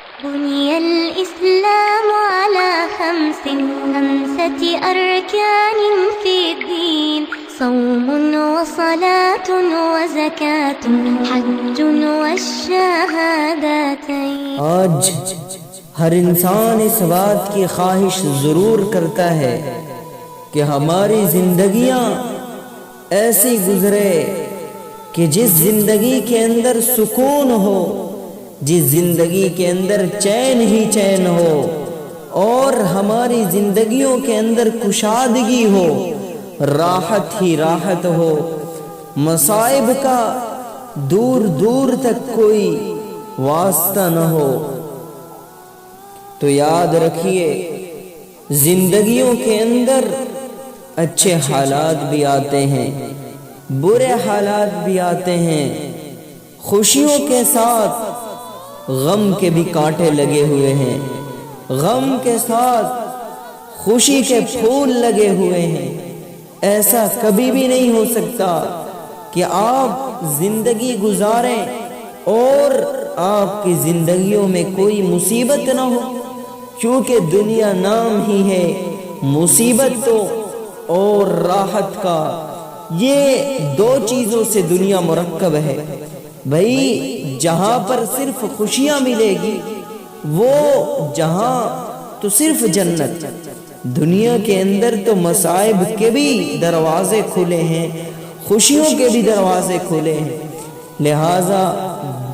بني الإسلام على خمسة أركان في الدين صوم وصلاة وزكاة حج والشهادتين۔ آج ہر انسان اس بات کی خواہش ضرور کرتا ہے کہ ہماری زندگیاں ایسی گزرے کہ جس زندگی کے اندر سکون ہو، جس زندگی کے اندر چین ہی چین ہو، اور ہماری زندگیوں کے اندر کشادگی ہو، راحت ہی راحت ہو، مصائب کا دور دور تک کوئی واسطہ نہ ہو۔ تو یاد رکھیے، زندگیوں کے اندر اچھے حالات بھی آتے ہیں، برے حالات بھی آتے ہیں، خوشیوں کے ساتھ غم کے بھی کانٹے لگے ہوئے ہیں، غم کے ساتھ خوشی کے پھول لگے ہوئے ہیں۔ ایسا کبھی بھی نہیں ہو سکتا کہ آپ زندگی گزاریں اور آپ کی زندگیوں میں کوئی مصیبت نہ ہو، کیونکہ دنیا نام ہی ہے مصیبت تو اور راحت کا، یہ دو چیزوں سے دنیا مرکب ہے۔ بھئی جہاں پر صرف خوشیاں ملے گی وہ جہاں تو صرف جنت۔ دنیا کے اندر تو مصائب کے بھی دروازے کھلے ہیں، خوشیوں کے بھی دروازے کھلے ہیں، لہٰذا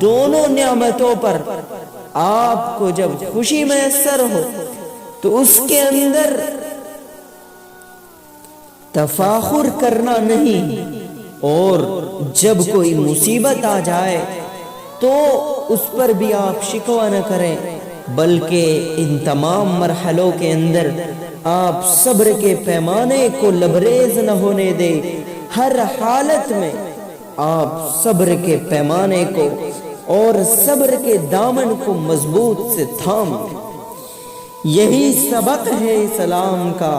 دونوں نعمتوں پر آپ کو جب خوشی میسر ہو تو اس کے اندر تفاخر کرنا نہیں، اور جب کوئی مصیبت آ جائے تو اس پر بھی آپ شکوہ نہ کریں، بلکہ ان تمام مرحلوں کے اندر آپ صبر کے پیمانے کو لبریز نہ ہونے دیں۔ ہر حالت میں آپ صبر کے پیمانے کو اور صبر کے دامن کو مضبوط سے تھام لیں۔ یہی سبق ہے اسلام کا،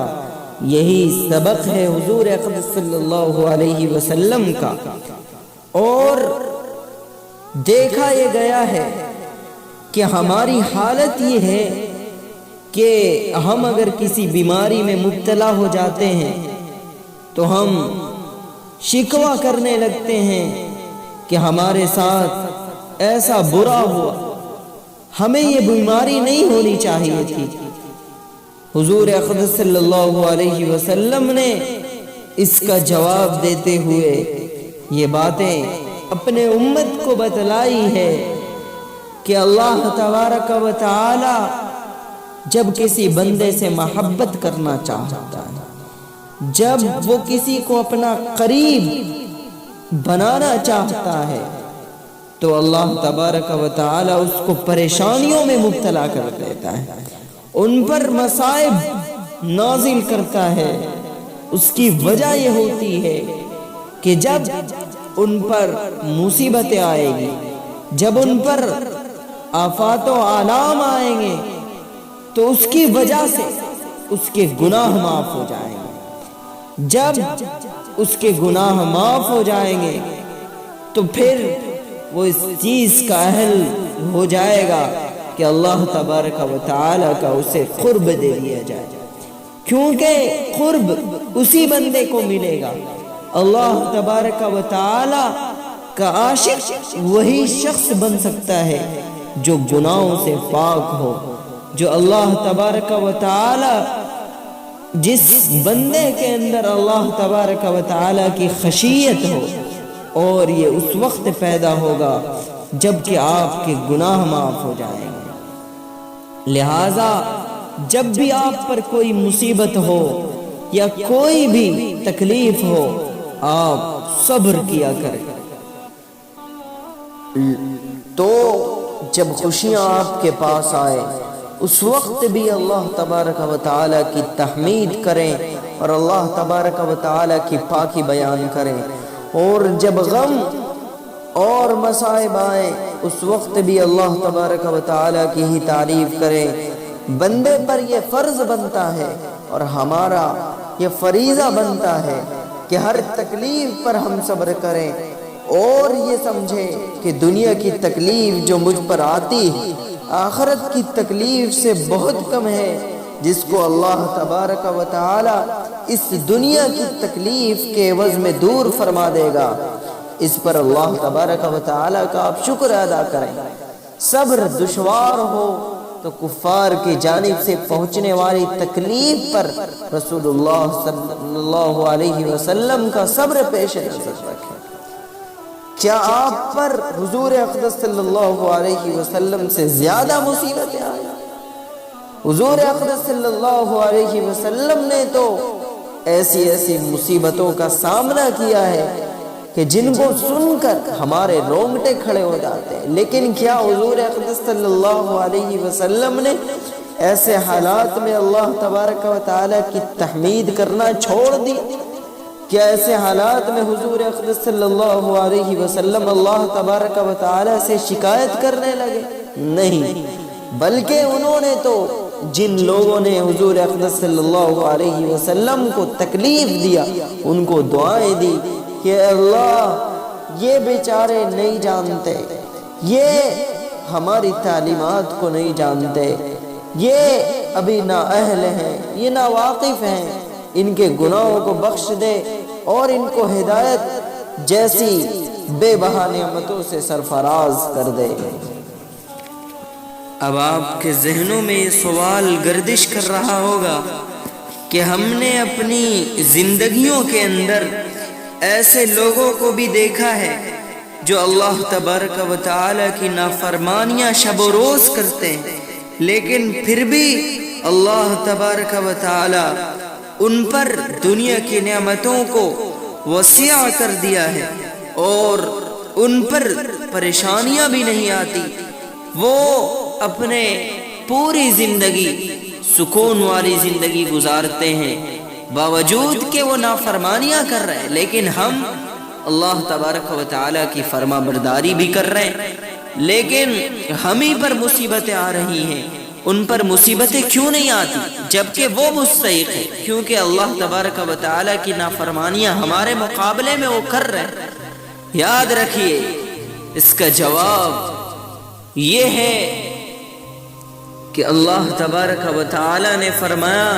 یہی سبق ہے حضور اقدس صلی اللہ علیہ وسلم کا۔ اور دیکھا یہ گیا ہے کہ ہماری حالت یہ ہے کہ ہم اگر کسی بیماری میں مبتلا ہو جاتے ہیں تو ہم شکوہ کرنے لگتے ہیں کہ ہمارے ساتھ ایسا برا ہوا، ہمیں یہ بیماری نہیں ہونی چاہیے تھی۔ حضور اقدس صلی اللہ علیہ وسلم نے اس کا جواب دیتے ہوئے یہ باتیں اپنے امت کو بتلائی ہے کہ اللہ تبارک و تعالی جب کسی بندے سے محبت کرنا چاہتا ہے، جب وہ کسی کو اپنا قریب بنانا چاہتا ہے تو اللہ تبارک و تعالی اس کو پریشانیوں میں مبتلا کر دیتا ہے، ان پر مصائب نازل کرتا ہے۔ اس کی وجہ یہ ہوتی ہے کہ جب ان پر مصیبتیں آئیں گی، جب ان پر آفات و آلام آئیں گے تو اس کی وجہ سے اس کے گناہ معاف ہو جائیں گے۔ جب اس کے گناہ معاف ہو جائیں گے تو پھر وہ اس چیز کا اہل ہو جائے گا کہ اللہ تبارک و تعالی کا اسے قرب دے دیا جائے، کیونکہ قرب اسی بندے کو ملے گا۔ اللہ تبارک و تعالی کا عاشق وہی شخص بن سکتا ہے جو گناہوں سے پاک ہو، جو اللہ تبارک و تعالی، جس بندے کے اندر اللہ تبارک و تعالی کی خشیت ہو، اور یہ اس وقت پیدا ہوگا جب کہ آپ کے گناہ معاف ہو جائیں گے۔ لہٰذا جب بھی آپ پر کوئی مصیبت ہو یا کوئی بھی تکلیف ہو، آپ صبر کیا کریں۔ تو جب خوشیاں آپ کے پاس آئے اس وقت بھی اللہ تبارک و تعالی کی تحمید کریں اور اللہ تبارک و تعالی کی پاکی بیان کریں، اور جب غم اور مصائب آئیں اس وقت بھی اللہ تبارک و تعالی کی ہی تعریف کریں۔ بندے پر یہ فرض بنتا ہے اور ہمارا یہ فریضہ بنتا ہے کہ ہر تکلیف پر ہم صبر کریں، اور یہ سمجھیں کہ دنیا کی تکلیف جو مجھ پر آتی ہے آخرت کی تکلیف سے بہت کم ہے جس کو اللہ تبارک و تعالی اس دنیا کی تکلیف کے عوض میں دور فرما دے گا۔ اس پر اللہ تبارک و تعالی کا آپ شکر ادا کریں۔ صبر دشوار ہو تو کفار کی جانب سے پہنچنے والی تکلیف پر رسول اللہ صلی اللہ علیہ وسلم کا صبر پیش نظر رکھیں۔ کیا آپ پر حضور اقدس صلی اللہ علیہ وسلم سے زیادہ مصیبتیں آئی؟ حضور اقدس صلی اللہ علیہ وسلم نے تو ایسی مصیبتوں کا سامنا کیا ہے کہ جن کو سن کر ہمارے رونگٹے کھڑے ہو جاتے ہیں، لیکن کیا حضور اقدس صلی اللہ علیہ وسلم نے ایسے حالات میں اللہ تبارک و تعالی کی تحمید کرنا چھوڑ دی؟ کیا ایسے حالات میں حضور اقدس صلی اللہ علیہ وسلم اللہ تبارک و تعالی سے شکایت کرنے لگے؟ نہیں، بلکہ انہوں نے تو جن لوگوں نے حضور اقدس صلی اللہ علیہ وسلم کو تکلیف دیا ان کو دعائیں دی کہ اللہ یہ بیچارے نہیں جانتے، یہ ہماری تعلیمات کو نہیں جانتے، یہ ابھی نااہل ہیں، یہ ناواقف ہیں، ان کے گناہوں کو بخش دے اور ان کو ہدایت جیسی بے بہا نعمتوں سے سرفراز کر دے۔ اب آپ کے ذہنوں میں یہ سوال گردش کر رہا ہوگا کہ ہم نے اپنی زندگیوں کے اندر ایسے لوگوں کو بھی دیکھا ہے جو اللہ تبارک و تعالی کی نافرمانیاں شب و روز کرتے ہیں، لیکن پھر بھی اللہ تبارک و تعالی ان پر دنیا کی نعمتوں کو وسیع کر دیا ہے اور ان پر پریشانیاں بھی نہیں آتی۔ وہ اپنے پوری زندگی سکون والی زندگی گزارتے ہیں، باوجود کہ وہ نافرمانیاں کر رہے ہیں، لیکن ہم اللہ تبارک و تعالی کی فرما برداری بھی کر رہے ہیں، لیکن ہم ہی پر مصیبتیں آ رہی ہیں۔ ان پر مصیبتیں کیوں نہیں آتی جبکہ وہ مستحق ہے؟ کیونکہ اللہ تبارک و تعالی کی نافرمانیاں ہمارے مقابلے میں وہ کر رہے ہیں۔ یاد رکھیے، اس کا جواب یہ ہے کہ اللہ تبارک و تعالی نے فرمایا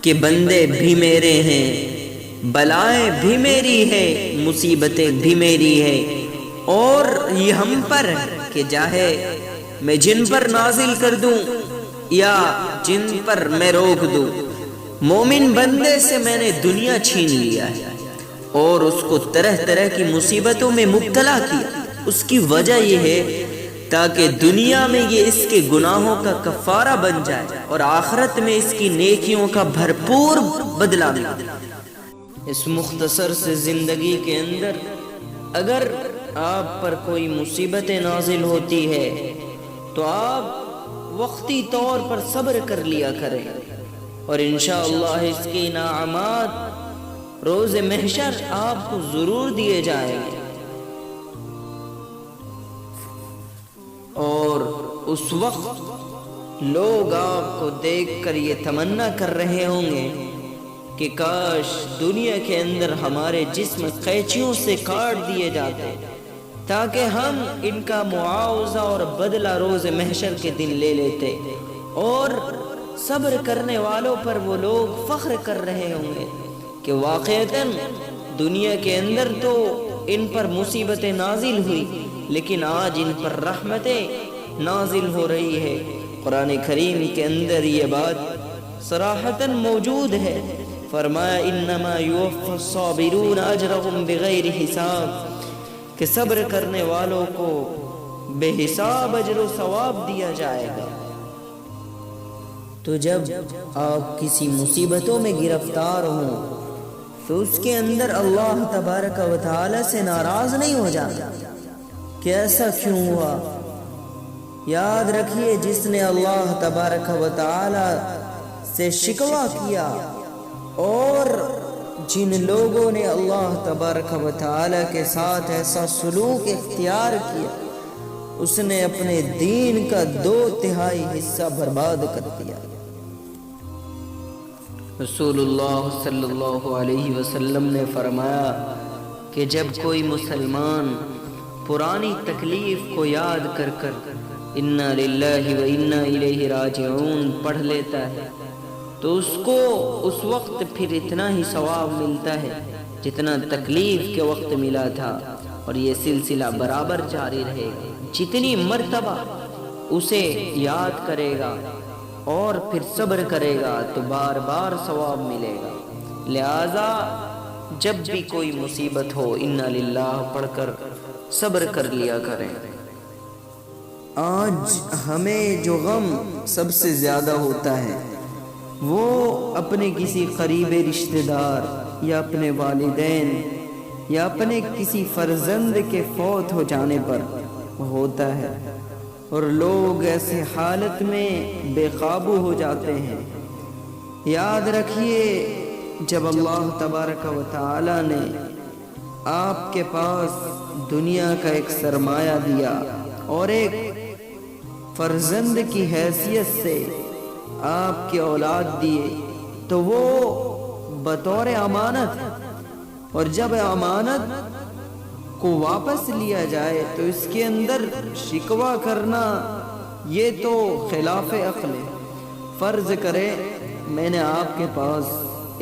کہ بندے بھی میرے ہیں، بلائیں بھی میری ہے، مصیبتیں بھی میری ہے، اور یہ ہم پر کہ چاہے میں جن پر نازل کر دوں یا جن پر میں روک دوں۔ مومن بندے سے میں نے دنیا چھین لیا ہے اور اس کو طرح طرح کی مصیبتوں میں مبتلا کیا۔ اس کی وجہ یہ ہے تاکہ دنیا میں یہ اس کے گناہوں کا کفارہ بن جائے اور آخرت میں اس کی نیکیوں کا بھرپور بدلہ ملے۔ اس مختصر سے زندگی کے اندر اگر آپ پر کوئی مصیبتیں نازل ہوتی ہے تو آپ وقتی طور پر صبر کر لیا کریں، اور انشاءاللہ اس کی انعامات روز محشر آپ کو ضرور دیے جائیں گے، اور اس وقت لوگ آپ کو دیکھ کر یہ تمنا کر رہے ہوں گے کہ کاش دنیا کے اندر ہمارے جسم قینچیوں سے کاٹ دیے جاتے تاکہ ہم ان کا معاوضہ اور بدلہ روز محشر کے دن لے لیتے، اور صبر کرنے والوں پر وہ لوگ فخر کر رہے ہوں گے کہ واقعتاً دنیا کے اندر تو ان پر مصیبتیں نازل ہوئی لیکن آج ان پر رحمتیں نازل ہو رہی ہے۔ قرآن کریم کے اندر یہ بات صراحتاً موجود ہے، فرمایا انما یوفی الصابرون اجرهم بغیر حساب، کہ صبر کرنے والوں کو بے حساب اجر و ثواب دیا جائے گا۔ تو جب آپ کسی مصیبتوں میں گرفتار ہوں تو اس کے اندر اللہ تبارک و تعالی سے ناراض نہیں ہو جانا کہ ایسا کیوں ہوا۔ یاد رکھیے، جس نے اللہ تبارک و تعالی سے شکوہ کیا اور جن لوگوں نے اللہ تبارک و تعالی کے ساتھ ایسا سلوک اختیار کیا، اس نے اپنے دین کا 2/3 حصہ برباد کر دیا۔ رسول اللہ صلی اللہ علیہ وسلم نے فرمایا کہ جب کوئی مسلمان پرانی تکلیف کو یاد کر کر انا للہ و انا الیہ راجعون پڑھ لیتا ہے تو اس کو اس وقت پھر اتنا ہی ثواب ملتا ہے جتنا تکلیف کے وقت ملا تھا، اور یہ سلسلہ برابر جاری رہے گا۔ جتنی مرتبہ اسے یاد کرے گا اور پھر صبر کرے گا تو بار بار ثواب ملے گا۔ لہذا جب بھی کوئی مصیبت ہو انا للہ پڑھ کر صبر کر لیا کریں۔ آج ہمیں جو غم سب سے زیادہ ہوتا ہے وہ اپنے کسی قریبی رشتہ دار یا اپنے والدین یا اپنے کسی فرزند کے فوت ہو جانے پر ہوتا ہے، اور لوگ ایسے حالت میں بے قابو ہو جاتے ہیں۔ یاد رکھیے جب اللہ تبارک و تعالی نے آپ کے پاس دنیا کا ایک سرمایہ دیا اور ایک فرزند کی حیثیت سے آپ کی اولاد دیے تو وہ بطور امانت، اور جب امانت کو واپس لیا جائے تو اس کے اندر شکوہ کرنا یہ تو خلاف عقل ہے۔ فرض کرے میں نے آپ کے پاس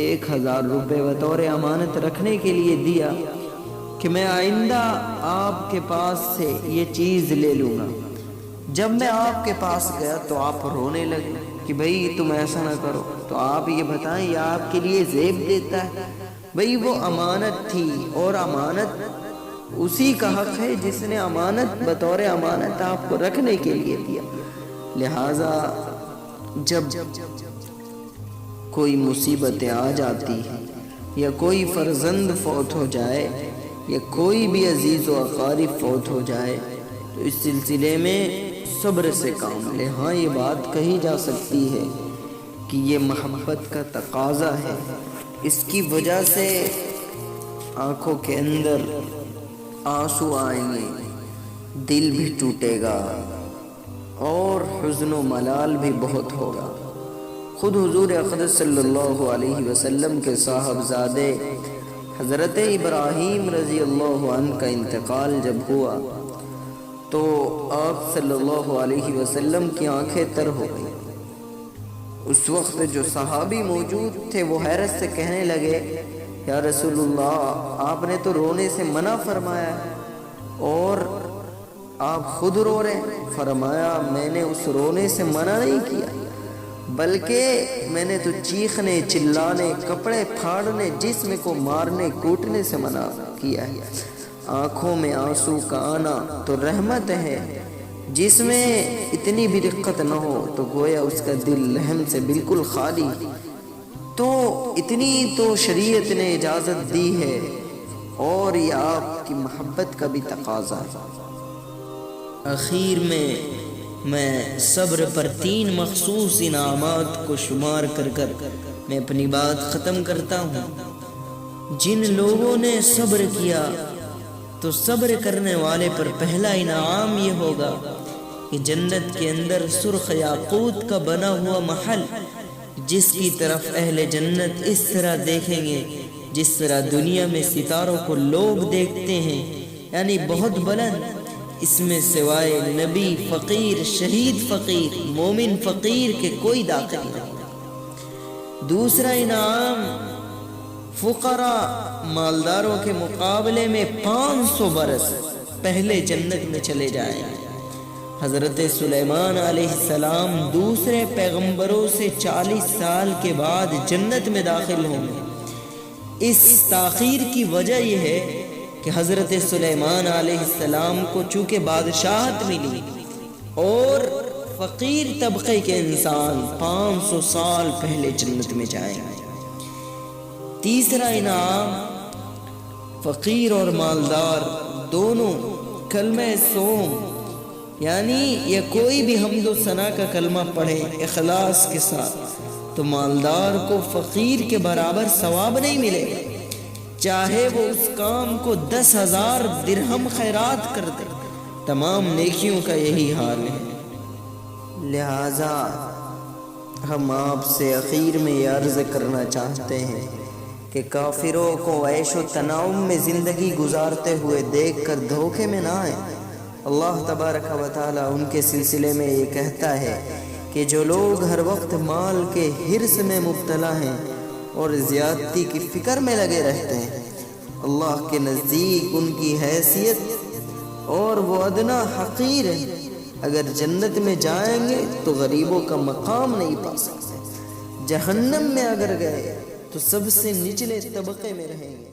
1000 روپے بطور امانت رکھنے کے لیے دیا کہ میں آئندہ آپ کے پاس سے یہ چیز لے لوں گا۔ جب میں آپ کے پاس گیا تو آپ رونے لگے کہ بھئی تم ایسا نہ کرو، تو آپ یہ بتائیں یہ آپ کے لیے زیب دیتا ہے؟ بھئی وہ امانت تھی، اور امانت اسی کا حق ہے جس نے امانت بطور امانت آپ کو رکھنے کے لیے دیا۔ لہذا جب کوئی مصیبتیں آ جاتی ہیں یا کوئی فرزند فوت ہو جائے یا کوئی بھی عزیز و اقارب فوت ہو جائے تو اس سلسلے میں صبر سے کام لے۔ ہاں یہ بات کہی جا سکتی ہے کہ یہ محبت کا تقاضا ہے، اس کی وجہ سے آنکھوں کے اندر آنسو آئیں گے، دل بھی ٹوٹے گا اور حزن و ملال بھی بہت ہوگا۔ خود حضور اقدس صلی اللہ علیہ وسلم کے صاحبزادے حضرت ابراہیم رضی اللہ عنہ کا انتقال جب ہوا تو آپ صلی اللہ علیہ وسلم کی آنکھیں تر ہو گئی۔ اس وقت جو صحابی موجود تھے وہ حیرت سے کہنے لگے یا رسول اللہ آپ نے تو رونے سے منع فرمایا ہے اور آپ خود رو رہے ہیں۔ فرمایا میں نے اس رونے سے منع نہیں کیا بلکہ میں نے تو چیخنے چلانے کپڑے پھاڑنے جسم کو مارنے کوٹنے سے منع کیا ہے۔ آنکھوں میں آنسو کا آنا تو رحمت ہے، جس میں اتنی بھی دقت نہ ہو تو گویا اس کا دل رحم سے بالکل خالی، تو اتنی تو شریعت نے اجازت دی ہے، اور یہ آپ کی محبت کا بھی تقاضا ہے۔ اخیر میں صبر پر 3 مخصوص انعامات کو شمار کر میں اپنی بات ختم کرتا ہوں۔ جن لوگوں نے صبر کیا تو صبر کرنے والے پر پہلا انعام یہ ہوگا کہ جنت کے اندر سرخ یاقوت کا بنا ہوا محل، جس کی طرف اہل جنت اس طرح دیکھیں گے جس طرح دنیا میں ستاروں کو لوگ دیکھتے ہیں، یعنی بہت بلند، اس میں سوائے نبی فقیر، شہید فقیر، مومن فقیر کے کوئی داخل نہیں۔ دوسرا انعام فقراء مالداروں کے مقابلے میں 500 برس پہلے جنت میں چلے جائیں گے۔ حضرت سلیمان علیہ السلام دوسرے پیغمبروں سے 40 سال کے بعد جنت میں داخل ہوں گے۔ اس تاخیر کی وجہ یہ ہے کہ حضرت سلیمان علیہ السلام کو چونکہ بادشاہت ملی اور فقیر طبقے کے انسان 500 سال پہلے جنت میں جائیں گے۔ تیسرا انعام فقیر اور مالدار دونوں کلمہ سوم، یعنی یہ کوئی بھی حمد و ثنا کا کلمہ پڑھے اخلاص کے ساتھ تو مالدار کو فقیر کے برابر ثواب نہیں ملے گا، چاہے وہ اس کام کو 10,000 درہم خیرات کر دے۔ تمام نیکیوں کا یہی حال ہے۔ لہذا ہم آپ سے اخیر میں یہ عرض کرنا چاہتے ہیں کہ کافروں کو عیش و تنعم میں زندگی گزارتے ہوئے دیکھ کر دھوکے میں نہ آئیں، اللہ تبارک و تعالی ان کے سلسلے میں یہ کہتا ہے کہ جو لوگ ہر وقت مال کے حرص میں مبتلا ہیں اور زیادتی کی فکر میں لگے رہتے ہیں، اللہ کے نزدیک ان کی حیثیت اور وہ ادنا حقیر ہے۔ اگر جنت میں جائیں گے تو غریبوں کا مقام نہیں پا سکتے، جہنم میں اگر گئے تو سب سے نچلے طبقے میں رہیں گے۔